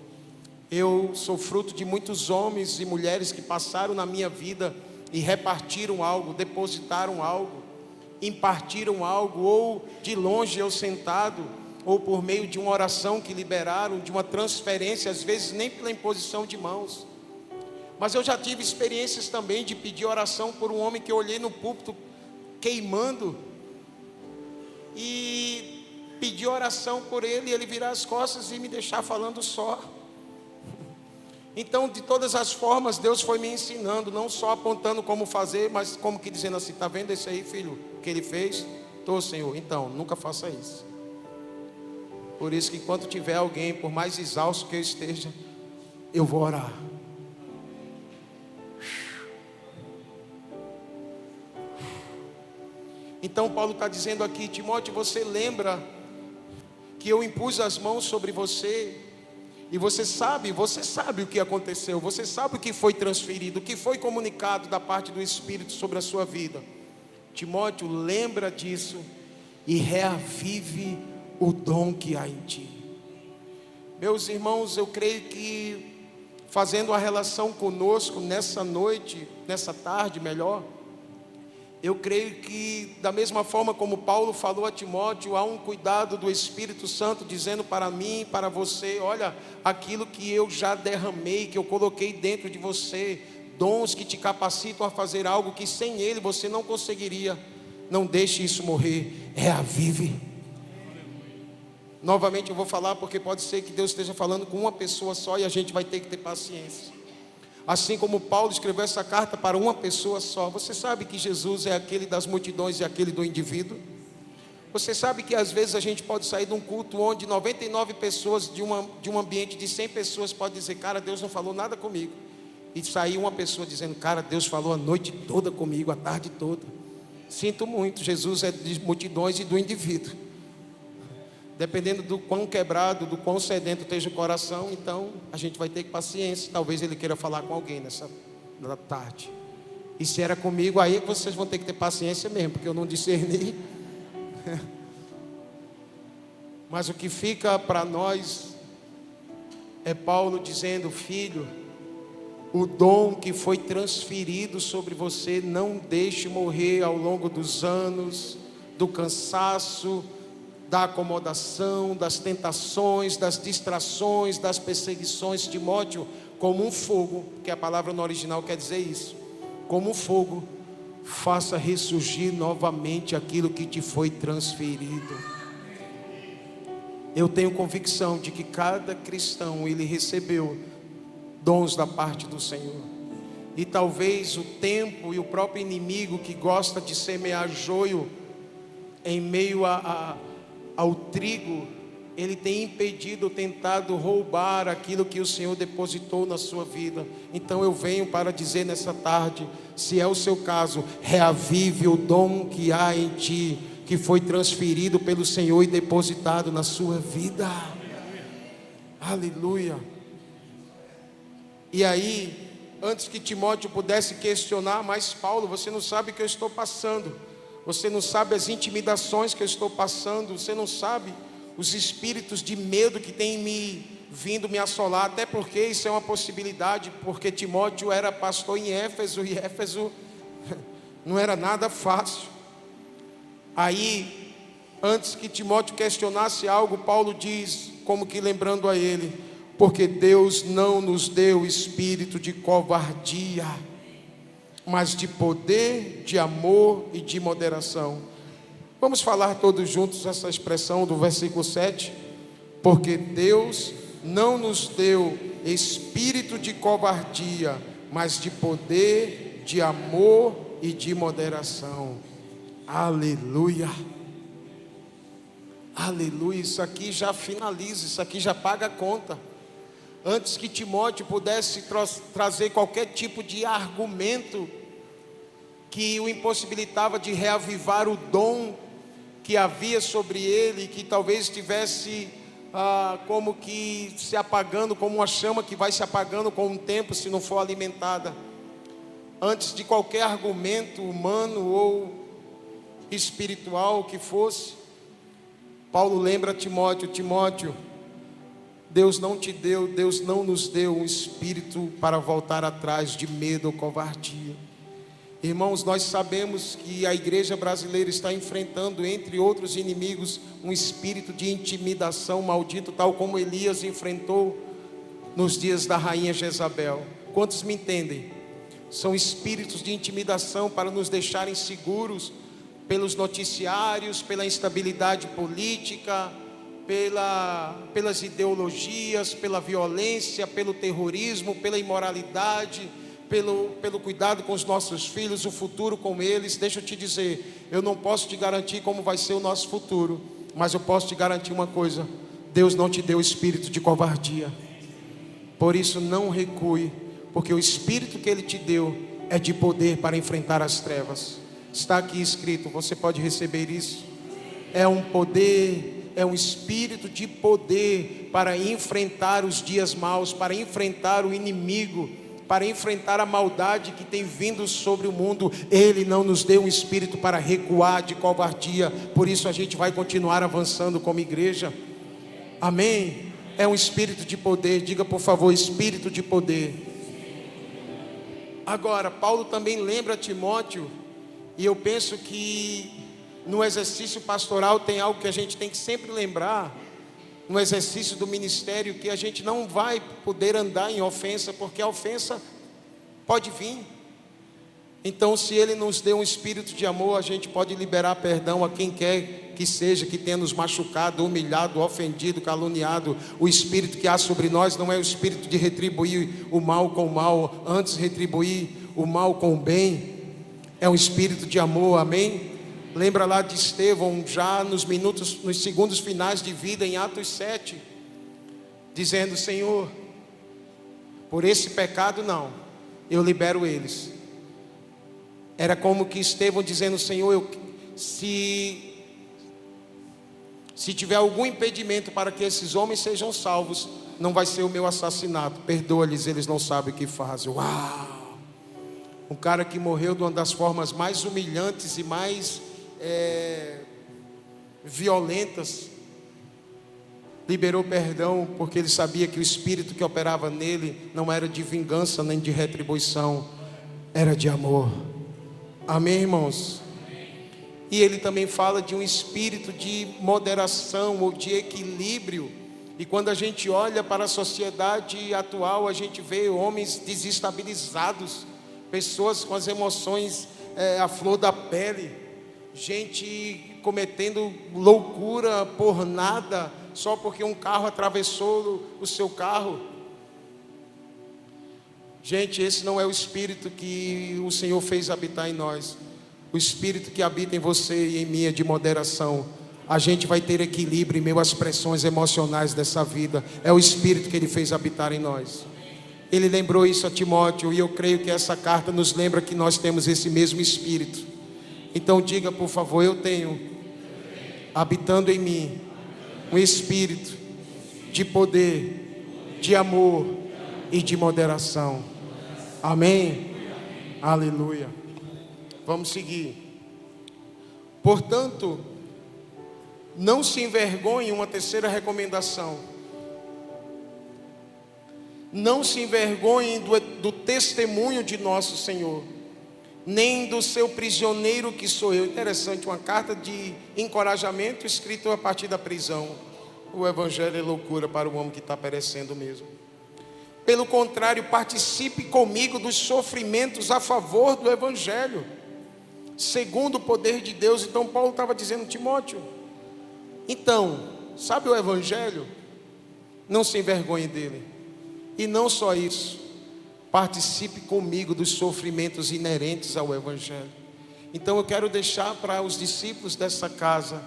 Speaker 1: Eu sou fruto de muitos homens e mulheres que passaram na minha vida e repartiram algo, depositaram algo, impartiram algo, ou de longe eu sentado, ou por meio de uma oração que liberaram, de uma transferência, às vezes nem pela imposição de mãos. Mas eu já tive experiências também de pedir oração por um homem que eu olhei no púlpito queimando, e pedi oração por ele, e ele virar as costas e me deixar falando só. Então, de todas as formas, Deus foi me ensinando, não só apontando como fazer, mas como que dizendo assim, está vendo esse aí, filho, o que ele fez? Estou, Senhor. Então, nunca faça isso. Por isso que enquanto tiver alguém, por mais exausto que eu esteja, eu vou orar. Então Paulo está dizendo aqui, Timóteo, você lembra que eu impus as mãos sobre você, e você sabe o que aconteceu, você sabe o que foi transferido, o que foi comunicado da parte do Espírito sobre a sua vida. Timóteo, lembra disso e reavive o dom que há em ti. Meus irmãos, eu creio que fazendo a relação conosco nessa noite, nessa tarde, melhor. Eu creio que da mesma forma como Paulo falou a Timóteo, há um cuidado do Espírito Santo dizendo para mim, para você: olha, aquilo que eu já derramei, que eu coloquei dentro de você, dons que te capacitam a fazer algo que sem ele você não conseguiria. Não deixe isso morrer, reavive. Novamente eu vou falar porque pode ser que Deus esteja falando com uma pessoa só e a gente vai ter que ter paciência. Assim como Paulo escreveu essa carta para uma pessoa só. Você sabe que Jesus é aquele das multidões e aquele do indivíduo? Você sabe que às vezes a gente pode sair de um culto onde 99 pessoas de um ambiente de 100 pessoas pode dizer: cara, Deus não falou nada comigo. E sair uma pessoa dizendo: cara, Deus falou a noite toda comigo, a tarde toda. Sinto muito, Jesus é de multidões e do indivíduo. Dependendo do quão quebrado, do quão sedento esteja o coração, então a gente vai ter paciência. Talvez ele queira falar com alguém nessa tarde. E se era comigo, aí vocês vão ter que ter paciência mesmo, porque eu não discerni. Mas o que fica para nós é Paulo dizendo: filho, o dom que foi transferido sobre você, não deixe morrer ao longo dos anos, do cansaço, da acomodação, das tentações, das distrações, das perseguições. Timóteo, como um fogo, que a palavra no original quer dizer isso, como um fogo, faça ressurgir novamente aquilo que te foi transferido. Eu tenho convicção de que cada cristão, ele recebeu dons da parte do Senhor. E talvez o tempo e o próprio inimigo que gosta de semear joio em meio ao trigo, ele tem impedido, tentado roubar aquilo que o Senhor depositou na sua vida. Então eu venho para dizer nessa tarde: se é o seu caso, reavive o dom que há em ti, que foi transferido pelo Senhor e depositado na sua vida. Aleluia. E aí, antes que Timóteo pudesse questionar: mas Paulo, você não sabe o que eu estou passando, você não sabe as intimidações que eu estou passando, você não sabe os espíritos de medo que têm vindo me assolar. Até porque isso é uma possibilidade, porque Timóteo era pastor em Éfeso, e Éfeso não era nada fácil. Aí, antes que Timóteo questionasse algo, Paulo diz, como que lembrando a ele: porque Deus não nos deu espírito de covardia, mas de poder, de amor e de moderação. Vamos falar todos juntos essa expressão do versículo 7. Porque Deus não nos deu espírito de covardia, mas de poder, de amor e de moderação. Aleluia. Aleluia. Isso aqui já finaliza, isso aqui já paga a conta. Antes que Timóteo pudesse trazer qualquer tipo de argumento que o impossibilitava de reavivar o dom que havia sobre ele, que talvez estivesse como que se apagando, como uma chama que vai se apagando com o tempo se não for alimentada. Antes de qualquer argumento humano ou espiritual que fosse, Paulo lembra a Timóteo: Timóteo, Deus não nos deu um espírito para voltar atrás de medo ou covardia. Irmãos, nós sabemos que a igreja brasileira está enfrentando, entre outros inimigos, um espírito de intimidação maldito, tal como Elias enfrentou nos dias da rainha Jezabel. Quantos me entendem? São espíritos de intimidação para nos deixarem seguros pelos noticiários, pela instabilidade política, pelas ideologias, pela violência, pelo terrorismo, pela imoralidade, pelo cuidado com os nossos filhos, o futuro com eles. Deixa eu te dizer, eu não posso te garantir como vai ser o nosso futuro, mas eu posso te garantir uma coisa: Deus não te deu espírito de covardia. Por isso não recue, porque o espírito que Ele te deu é de poder para enfrentar as trevas. Está aqui escrito, você pode receber isso. É um poder, é um espírito de poder para enfrentar os dias maus, para enfrentar o inimigo, para enfrentar a maldade que tem vindo sobre o mundo. Ele não nos deu um espírito para recuar de covardia. Por isso a gente vai continuar avançando como igreja. Amém? É um espírito de poder. Diga, por favor, espírito de poder. Agora, Paulo também lembra Timóteo, e eu penso que no exercício pastoral tem algo que a gente tem que sempre lembrar, no exercício do ministério, que a gente não vai poder andar em ofensa, porque a ofensa pode vir. Então, se Ele nos deu um espírito de amor, a gente pode liberar perdão a quem quer que seja, que tenha nos machucado, humilhado, ofendido, caluniado. O espírito que há sobre nós não é o espírito de retribuir o mal com o mal, antes retribuir o mal com o bem. É um espírito de amor, amém? Lembra lá de Estevão, já nos segundos finais de vida, em Atos 7, dizendo: Senhor, por esse pecado não, eu libero eles. Era como que Estevão dizendo: Senhor, se tiver algum impedimento para que esses homens sejam salvos, não vai ser o meu assassinato, perdoa-lhes, eles não sabem o que fazem. Uau! Um cara que morreu de uma das formas mais humilhantes e mais violentas, liberou perdão, porque ele sabia que o espírito que operava nele não era de vingança nem de retribuição, era de amor. Amém, irmãos? E ele também fala de um espírito de moderação ou de equilíbrio. E quando a gente olha para a sociedade atual, a gente vê homens desestabilizados, pessoas com as emoções à flor da pele, gente cometendo loucura por nada, só porque um carro atravessou o seu carro. Gente, esse não é o espírito que o Senhor fez habitar em nós. O espírito que habita em você e em mim é de moderação. A gente vai ter equilíbrio em meio às pressões emocionais dessa vida. É o espírito que Ele fez habitar em nós. Ele lembrou isso a Timóteo, e eu creio que essa carta nos lembra que nós temos esse mesmo espírito. Então diga, por favor: eu tenho habitando em mim um espírito de poder, de amor e de moderação. Amém? Aleluia. Vamos seguir. Portanto, não se envergonhe, uma terceira recomendação. Não se envergonhe do testemunho de nosso Senhor, nem do seu prisioneiro que sou eu. Interessante, uma carta de encorajamento escrita a partir da prisão. O evangelho é loucura para o homem que está perecendo mesmo. Pelo contrário, participe comigo dos sofrimentos a favor do evangelho, segundo o poder de Deus. Então Paulo estava dizendo: Timóteo, então, sabe o evangelho? Não se envergonhe dele. E não só isso, participe comigo dos sofrimentos inerentes ao evangelho. Então eu quero deixar para os discípulos dessa casa: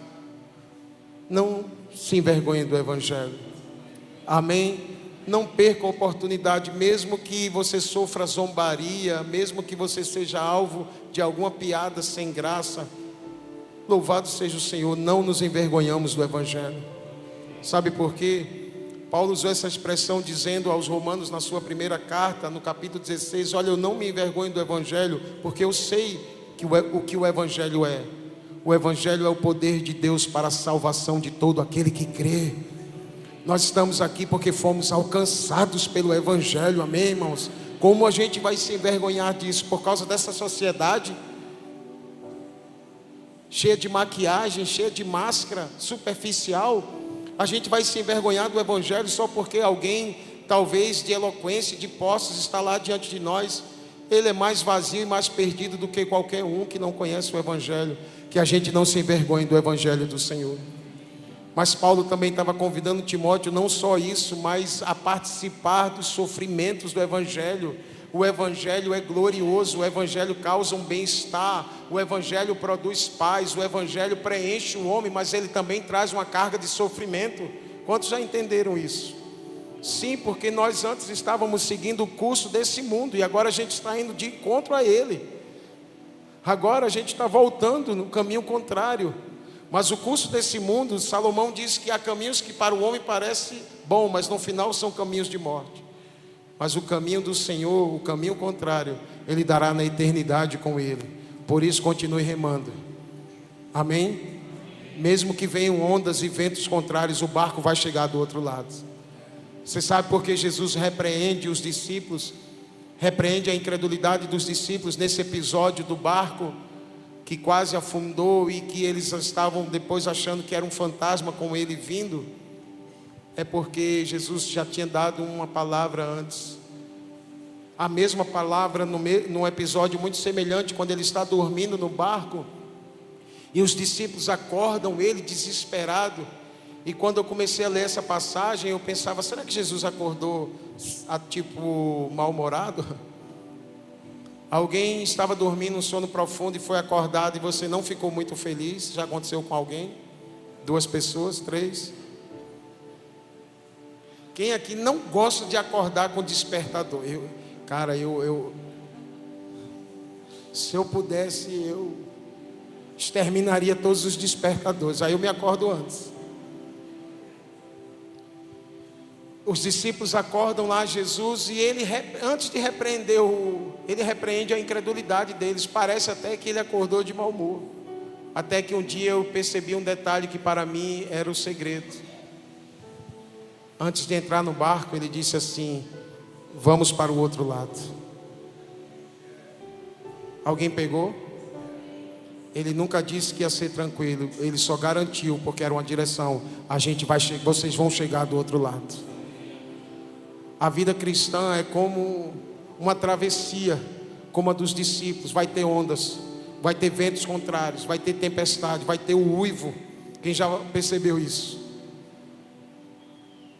Speaker 1: não se envergonhem do evangelho. Amém? Não perca a oportunidade, mesmo que você sofra zombaria, mesmo que você seja alvo de alguma piada sem graça. Louvado seja o Senhor, não nos envergonhamos do evangelho. Sabe por quê? Paulo usou essa expressão dizendo aos romanos na sua primeira carta, no capítulo 16: olha, eu não me envergonho do evangelho, porque eu sei o que o evangelho é. O evangelho é o poder de Deus para a salvação de todo aquele que crê. Nós estamos aqui porque fomos alcançados pelo evangelho, amém, irmãos? Como a gente vai se envergonhar disso por causa dessa sociedade cheia de maquiagem, cheia de máscara superficial? A gente vai se envergonhar do evangelho só porque alguém, talvez de eloquência, de posses, está lá diante de nós? Ele é mais vazio e mais perdido do que qualquer um que não conhece o evangelho. Que a gente não se envergonhe do evangelho do Senhor. Mas Paulo também estava convidando Timóteo, não só isso, mas a participar dos sofrimentos do evangelho. O evangelho é glorioso, o evangelho causa um bem-estar, o evangelho produz paz, o evangelho preenche o homem, mas ele também traz uma carga de sofrimento. Quantos já entenderam isso? Sim, porque nós antes estávamos seguindo o curso desse mundo e agora a gente está indo de encontro a ele. Agora a gente está voltando no caminho contrário. Mas o curso desse mundo, Salomão diz que há caminhos que para o homem parece bom, mas no final são caminhos de morte. Mas o caminho do Senhor, o caminho contrário, Ele dará na eternidade com Ele. Por isso continue remando. Amém? Mesmo que venham ondas e ventos contrários, o barco vai chegar do outro lado. Você sabe por que Jesus repreende os discípulos, repreende a incredulidade dos discípulos nesse episódio do barco que quase afundou e que eles estavam depois achando que era um fantasma com ele vindo? É porque Jesus já tinha dado uma palavra antes. A mesma palavra num episódio muito semelhante, quando ele está dormindo no barco e os discípulos acordam ele desesperado. E quando eu comecei a ler essa passagem, eu pensava, será que Jesus acordou tipo mal-humorado? Alguém estava dormindo um sono profundo e foi acordado e você não ficou muito feliz? Já aconteceu com alguém? 2 pessoas, 3? Quem aqui não gosta de acordar com despertador? Se eu pudesse, eu exterminaria todos os despertadores. Aí eu me acordo antes. Os discípulos acordam lá Jesus e ele, antes de repreender, ele repreende a incredulidade deles. Parece até que ele acordou de mau humor. Até que um dia eu percebi um detalhe que para mim era o segredo. Antes de entrar no barco, ele disse assim: vamos para o outro lado. Alguém pegou? Ele nunca disse que ia ser tranquilo. Ele só garantiu, porque era uma direção. Vocês vão chegar do outro lado. A vida cristã é como uma travessia, como a dos discípulos. Vai ter ondas, vai ter ventos contrários, vai ter tempestade, vai ter o uivo. Quem já percebeu isso?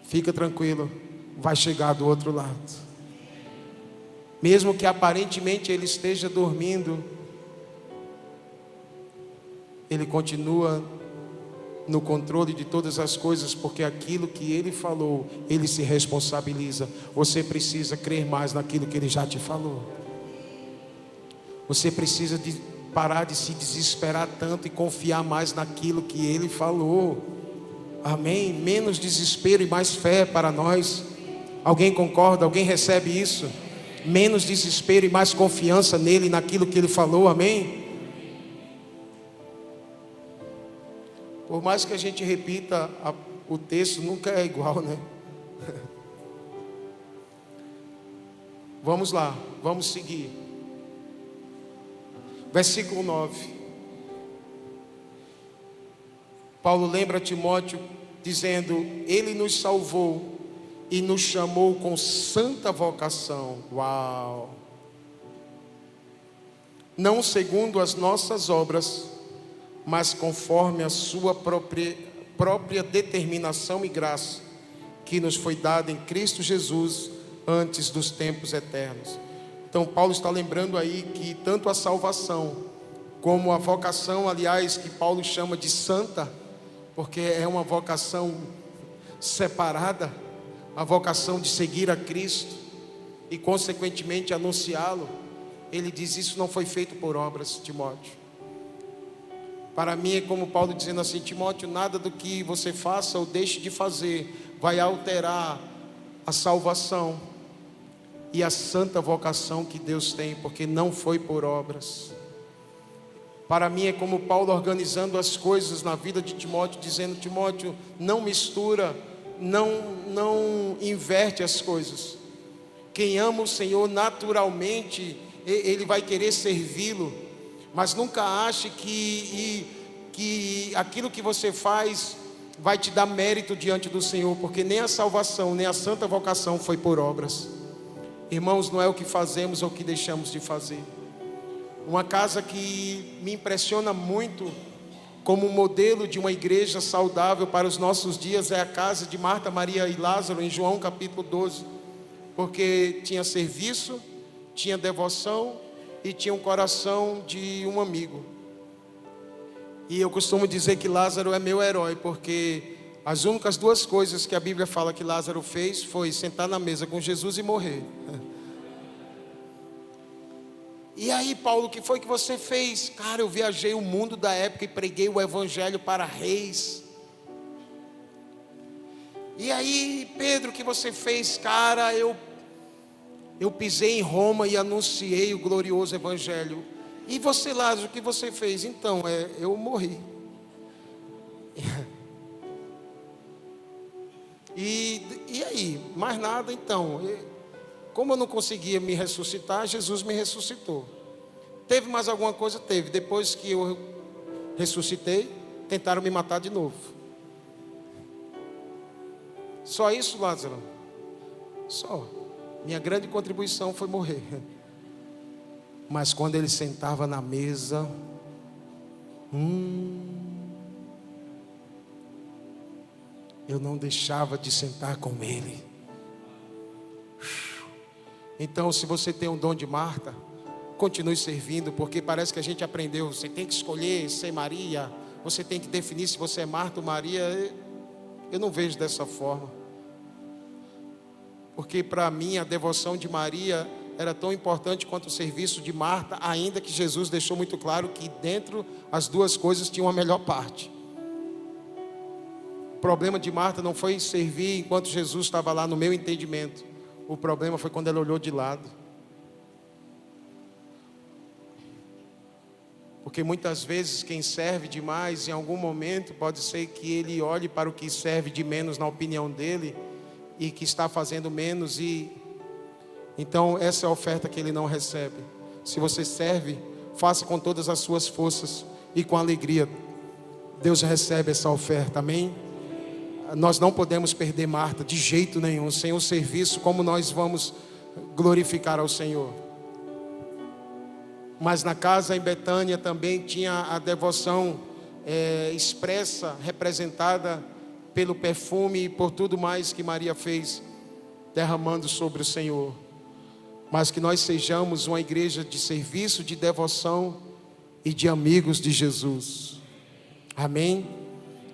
Speaker 1: Fica tranquilo, vai chegar do outro lado. Mesmo que aparentemente ele esteja dormindo, ele continua no controle de todas as coisas, porque aquilo que ele falou, ele se responsabiliza. Você precisa crer mais naquilo que ele já te falou. Você precisa parar de se desesperar tanto e confiar mais naquilo que ele falou. Amém? Menos desespero e mais fé para nós. Alguém concorda? Alguém recebe isso? Menos desespero e mais confiança nele, naquilo que ele falou. Amém? Por mais que a gente repita o texto, nunca é igual, né? Vamos lá, vamos seguir. Versículo 9. Paulo lembra Timóteo dizendo: ele nos salvou e nos chamou com santa vocação. Uau! Não segundo as nossas obras, mas conforme a sua própria determinação e graça, que nos foi dada em Cristo Jesus antes dos tempos eternos. Então Paulo está lembrando aí que tanto a salvação como a vocação, aliás, que Paulo chama de santa, porque é uma vocação separada, a vocação de seguir a Cristo e consequentemente anunciá-lo. Ele diz: isso não foi feito por obras, Timóteo. Para mim é como Paulo dizendo assim: Timóteo, nada do que você faça ou deixe de fazer vai alterar a salvação e a santa vocação que Deus tem, porque não foi por obras. Para mim é como Paulo organizando as coisas na vida de Timóteo, dizendo: Timóteo, não mistura, não inverte as coisas. Quem ama o Senhor naturalmente, ele vai querer servi-lo. Mas nunca ache que aquilo que você faz vai te dar mérito diante do Senhor, porque nem a salvação, nem a santa vocação foi por obras. Irmãos, não é o que fazemos ou o que deixamos de fazer. Uma casa que me impressiona muito como modelo de uma igreja saudável para os nossos dias é a casa de Marta, Maria e Lázaro, em João capítulo 12. Porque tinha serviço, tinha devoção e tinha um coração de um amigo. E eu costumo dizer que Lázaro é meu herói, porque as únicas 2 coisas que a Bíblia fala que Lázaro fez foi sentar na mesa com Jesus e morrer. E aí, Paulo, o que foi que você fez? Cara, eu viajei o mundo da época e preguei o evangelho para reis. E aí, Pedro, o que você fez? Cara, eu pisei em Roma e anunciei o glorioso evangelho. E você, Lázaro, o que você fez? Então, eu morri. E aí? Mais nada então. Como eu não conseguia me ressuscitar, Jesus me ressuscitou. Teve mais alguma coisa? Teve. Depois que eu ressuscitei, tentaram me matar de novo. Só isso, Lázaro? Só. Minha grande contribuição foi morrer. Mas quando ele sentava na mesa, eu não deixava de sentar com ele. Então, se você tem um dom de Marta, continue servindo, porque parece que a gente aprendeu, você tem que escolher ser Maria, você tem que definir se você é Marta ou Maria. Eu não vejo dessa forma, porque para mim a devoção de Maria era tão importante quanto o serviço de Marta, ainda que Jesus deixou muito claro que dentro as duas coisas tinham a melhor parte. O problema de Marta não foi servir enquanto Jesus estava lá, no meu entendimento. O problema foi quando ela olhou de lado. Porque muitas vezes quem serve demais, em algum momento, pode ser que ele olhe para o que serve de menos na opinião dele, e que está fazendo menos, e então essa é a oferta que ele não recebe. Se você serve, faça com todas as suas forças e com alegria. Deus recebe essa oferta, amém? Nós não podemos perder Marta de jeito nenhum. Sem o serviço, como nós vamos glorificar ao Senhor? Mas na casa em Betânia também tinha a devoção expressa, representada pelo perfume e por tudo mais que Maria fez, derramando sobre o Senhor. Mas que nós sejamos uma igreja de serviço, de devoção e de amigos de Jesus. Amém?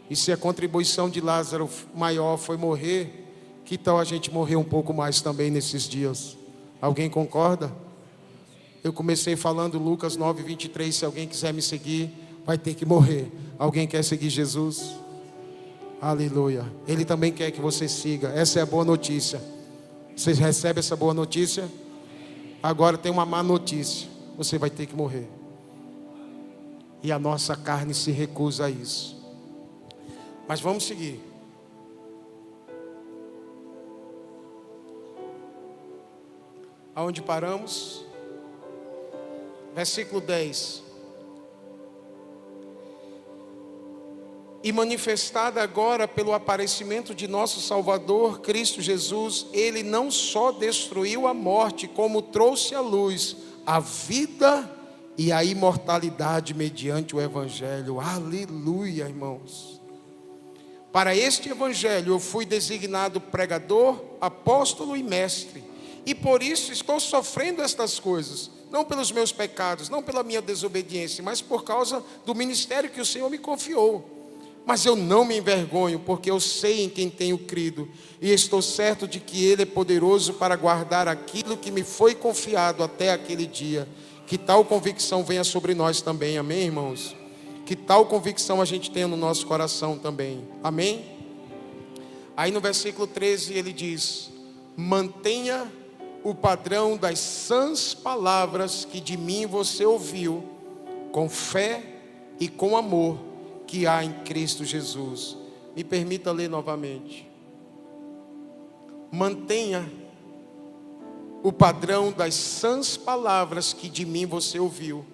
Speaker 1: E se a contribuição de Lázaro maior foi morrer, que tal a gente morrer um pouco mais também nesses dias? Alguém concorda? Eu comecei falando Lucas 9:23, se alguém quiser me seguir, vai ter que morrer. Alguém quer seguir Jesus? Aleluia. Ele também quer que você siga. Essa é a boa notícia. Vocês recebem essa boa notícia? Agora tem uma má notícia. Você vai ter que morrer. E a nossa carne se recusa a isso. Mas vamos seguir. Aonde paramos? Versículo 10. E manifestada agora pelo aparecimento de nosso Salvador, Cristo Jesus, Ele não só destruiu a morte, como trouxe à luz a vida e a imortalidade mediante o Evangelho. Aleluia, irmãos. Para este Evangelho eu fui designado pregador, apóstolo e mestre. E por isso estou sofrendo estas coisas. Não pelos meus pecados, não pela minha desobediência, mas por causa do ministério que o Senhor me confiou. Mas eu não me envergonho, porque eu sei em quem tenho crido, e estou certo de que Ele é poderoso para guardar aquilo que me foi confiado até aquele dia. Que tal convicção venha sobre nós também, amém, irmãos? Que tal convicção a gente tenha no nosso coração também, amém? Aí no versículo 13 ele diz: mantenha o padrão das sãs palavras que de mim você ouviu, com fé e com amor que há em Cristo Jesus. Me permita ler novamente. Mantenha o padrão das sãs palavras que de mim você ouviu,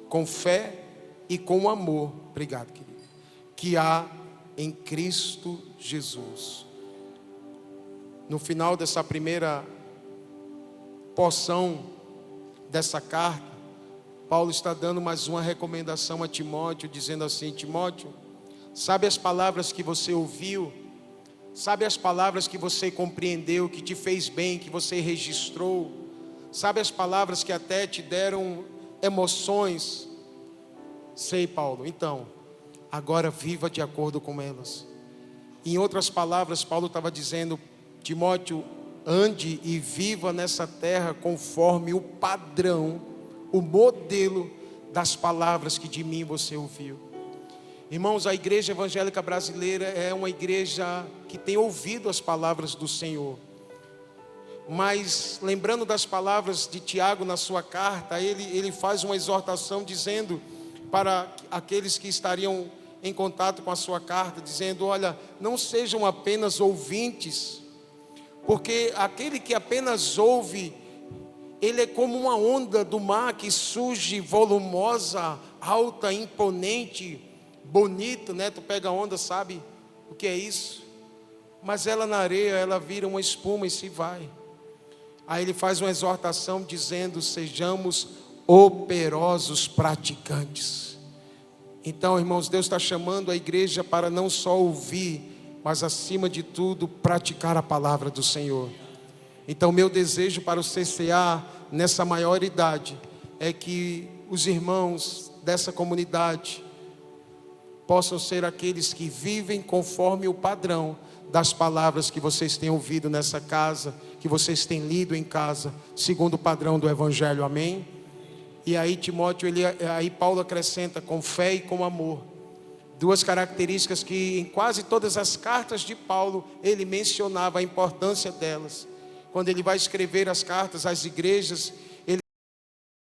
Speaker 1: com fé e com amor, obrigado, querido, que há em Cristo Jesus. No final dessa primeira porção dessa carta, Paulo está dando mais uma recomendação a Timóteo, dizendo assim: Timóteo, sabe as palavras que você ouviu, sabe as palavras que você compreendeu, que te fez bem, que você registrou, sabe as palavras que até te deram emoções? Sei, Paulo, então, agora viva de acordo com elas. Em outras palavras, Paulo estava dizendo: Timóteo, ande e viva nessa terra conforme o padrão, o modelo das palavras que de mim você ouviu. Irmãos, a igreja evangélica brasileira é uma igreja que tem ouvido as palavras do Senhor. Mas lembrando das palavras de Tiago na sua carta, ele faz uma exortação dizendo para aqueles que estariam em contato com a sua carta, dizendo: olha, não sejam apenas ouvintes, porque aquele que apenas ouve, ele é como uma onda do mar que surge volumosa, alta, imponente, bonita, né? Tu pega a onda, sabe o que é isso? Mas ela na areia, ela vira uma espuma e se vai. Aí ele faz uma exortação dizendo: sejamos operosos praticantes. Então, irmãos, Deus está chamando a igreja para não só ouvir, mas acima de tudo, praticar a palavra do Senhor. Então, meu desejo para o CCA, nessa maioridade, é que os irmãos dessa comunidade possam ser aqueles que vivem conforme o padrão das palavras que vocês têm ouvido nessa casa, que vocês têm lido em casa, segundo o padrão do Evangelho, amém? E aí Timóteo, aí Paulo acrescenta: com fé e com amor. Duas características que em quase todas as cartas de Paulo, ele mencionava a importância delas. Quando ele vai escrever as cartas às igrejas,